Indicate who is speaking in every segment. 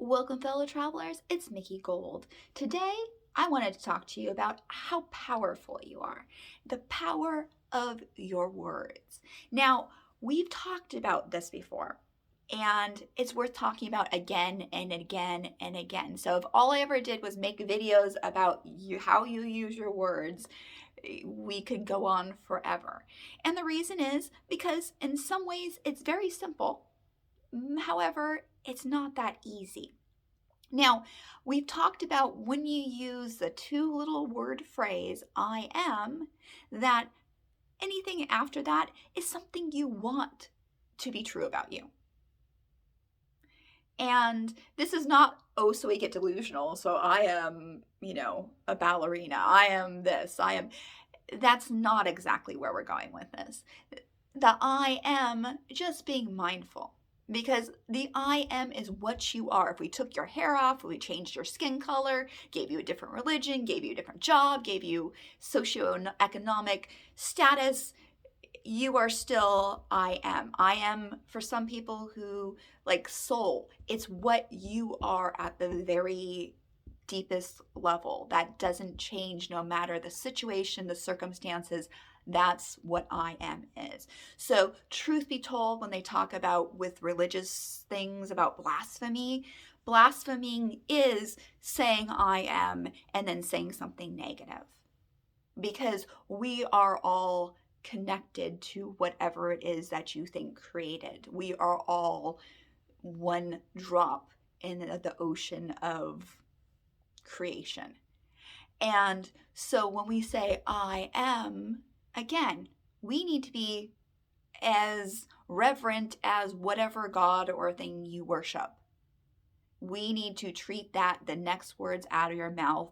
Speaker 1: Welcome, fellow travelers. It's Mickey Gold. Today, I wanted to talk to you about how powerful you are, the power of your words. Now, we've talked about this before, and it's worth talking about again and again and again. So, if all I ever did was make videos about how you use your words, we could go on forever. And the reason is because, in some ways, it's very simple. However, it's not that easy. Now, we've talked about when you use the two little word phrase, I am, that anything after that is something you want to be true about you. And this is not, oh, so we get delusional. So I am, a ballerina. I am this. That's not exactly where we're going with this. The I am just being mindful. Because the I am is what you are. If we took your hair off, if we changed your skin color, gave you a different religion, gave you a different job, gave you socioeconomic status, you are still I am. I am, for some people who like soul, it's what you are at the very deepest level. That doesn't change no matter the situation, the circumstances. That's what I am is. So, truth be told, when they talk about with religious things about blasphemy, blaspheming is saying I am and then saying something negative. Because we are all connected to whatever it is that you think created. We are all one drop in the ocean of creation. And so when we say I am, again, we need to be as reverent as whatever God or thing you worship. We need to treat that, the next words out of your mouth,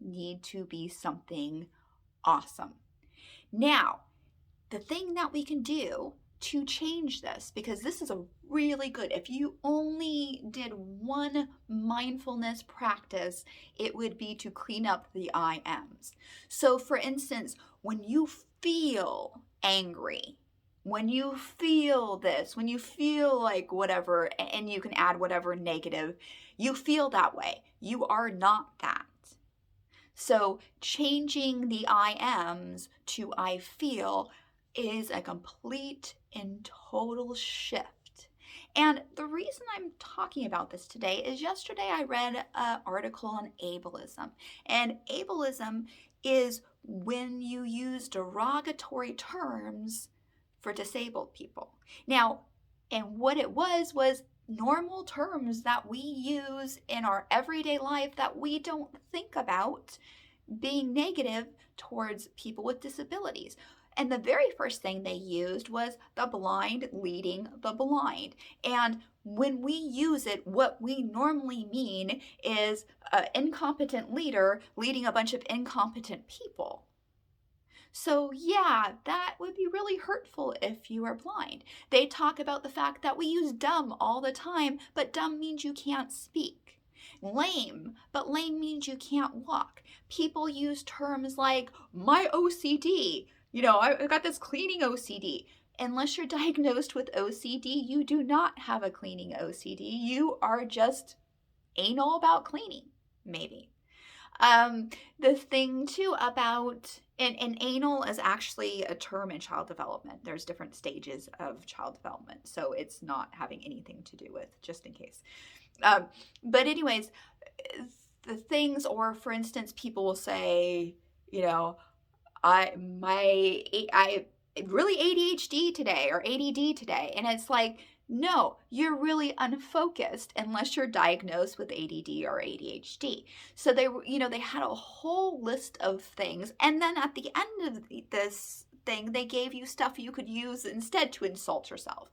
Speaker 1: need to be something awesome. Now, the thing that we can do to change this, because this is a really good, if you only did one mindfulness practice, it would be to clean up the I ams. So for instance, when you feel angry, when you feel this, when you feel like whatever, and you can add whatever negative, you feel that way. You are not that. So changing the I ams to I feel is a complete and total shift. And the reason I'm talking about this today is yesterday I read an article on ableism. And ableism is when you use derogatory terms for disabled people. Now, and what it was normal terms that we use in our everyday life that we don't think about being negative towards people with disabilities. And the very first thing they used was the blind leading the blind. And when we use it, what we normally mean is an incompetent leader leading a bunch of incompetent people. So yeah, that would be really hurtful if you are blind. They talk about the fact that we use dumb all the time, but dumb means you can't speak. Lame, but lame means you can't walk. People use terms like my OCD. I've got this cleaning OCD. Unless you're diagnosed with OCD, you do not have a cleaning OCD. You are just anal about cleaning, maybe. The thing too about, and anal is actually a term in child development. There's different stages of child development, so it's not having anything to do with, just in case. But anyways, the things, or for instance, people will say, I really ADHD today or ADD today, and it's like, no, you're really unfocused unless you're diagnosed with ADD or ADHD. So they had a whole list of things, and then at the end of this thing, they gave you stuff you could use instead to insult yourself.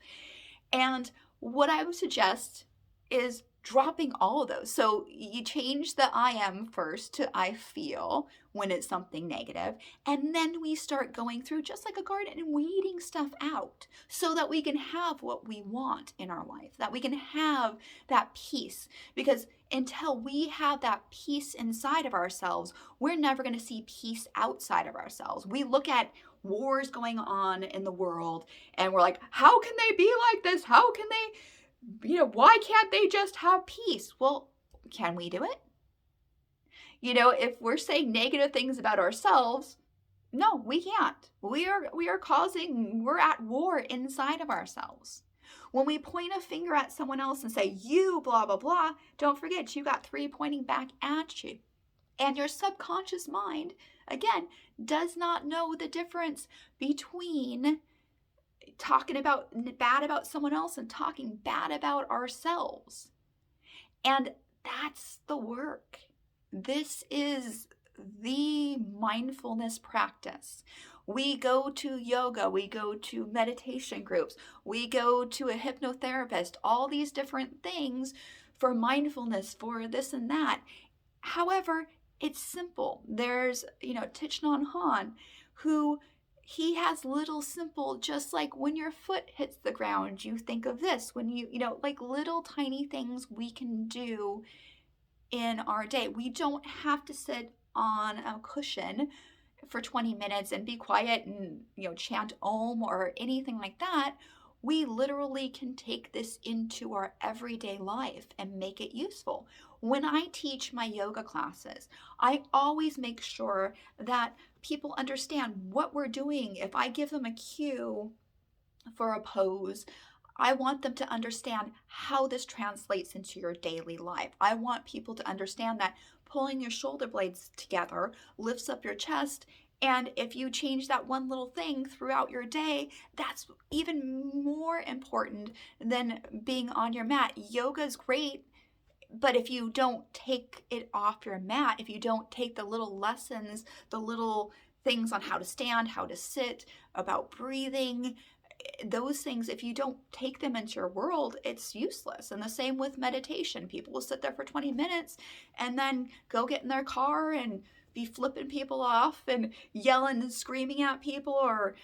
Speaker 1: And what I would suggest is dropping all of those. So you change the I am first to I feel when it's something negative, and then we start going through just like a garden and weeding stuff out so that we can have what we want in our life, that we can have that peace. Because until we have that peace inside of ourselves, we're never going to see peace outside of ourselves. We look at wars going on in the world and we're like, how can they be like this? How can they why can't they just have peace? Well, can we do it? If we're saying negative things about ourselves, no, we can't. We're at war inside of ourselves. When we point a finger at someone else and say, you blah, blah, blah, don't forget you got 3 pointing back at you. And your subconscious mind, again, does not know the difference between talking bad about someone else and talking bad about ourselves. And that's the work. This is the mindfulness practice. We go to yoga, we go to meditation groups, we go to a hypnotherapist, all these different things for mindfulness, for this and that. However, it's simple. There's, Thich Nhat Hanh, who he has little simple, just like when your foot hits the ground, you think of this. When like little tiny things we can do in our day. We don't have to sit on a cushion for 20 minutes and be quiet and, chant Om or anything like that. We literally can take this into our everyday life and make it useful. When I teach my yoga classes, I always make sure that people understand what we're doing. If I give them a cue for a pose, I want them to understand how this translates into your daily life. I want people to understand that pulling your shoulder blades together lifts up your chest. And if you change that one little thing throughout your day, that's even more important than being on your mat. Yoga is great, but if you don't take it off your mat, if you don't take the little lessons, the little things on how to stand, how to sit, about breathing, those things, if you don't take them into your world, it's useless. And the same with meditation. People will sit there for 20 minutes and then go get in their car and be flipping people off and yelling and screaming at people, or,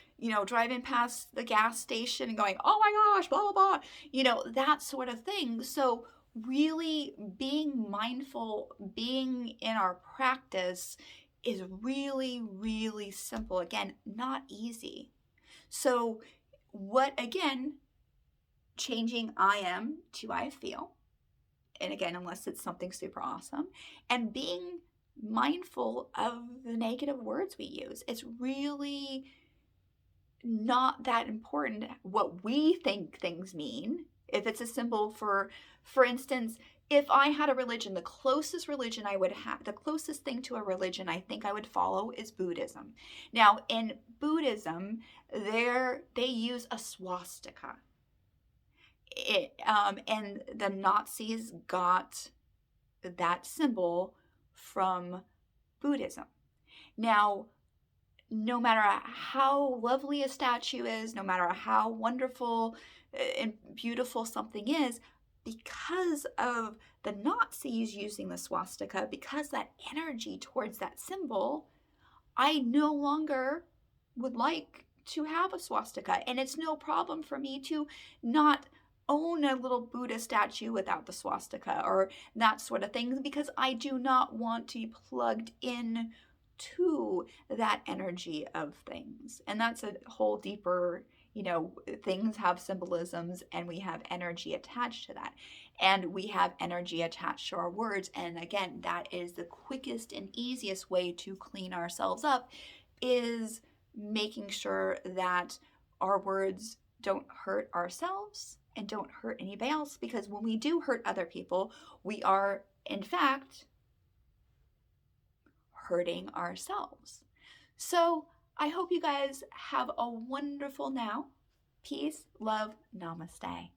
Speaker 1: driving past the gas station and going, oh my gosh, blah, blah, blah, that sort of thing. So really being mindful, being in our practice is really, really simple. Again, not easy. So again, changing I am to I feel, and again, unless it's something super awesome, and being mindful of the negative words we use. It's really not that important what we think things mean. If it's a symbol, for instance, if I had a religion, the closest religion I would have, the closest thing to a religion I think I would follow is Buddhism. Now, in Buddhism, they use a swastika. And the Nazis got that symbol from Buddhism. Now, no matter how lovely a statue is, no matter how wonderful and beautiful something is, because of the Nazis using the swastika, because that energy towards that symbol, I no longer would like to have a swastika. And it's no problem for me to not own a little Buddha statue without the swastika or that sort of thing, because I do not want to be plugged in to that energy of things. And that's a whole deeper, things have symbolisms and we have energy attached to that. And we have energy attached to our words. And again, that is the quickest and easiest way to clean ourselves up, is making sure that our words don't hurt ourselves and don't hurt anybody else. Because when we do hurt other people, we are, in fact, hurting ourselves. So I hope you guys have a wonderful now. Peace, love, namaste.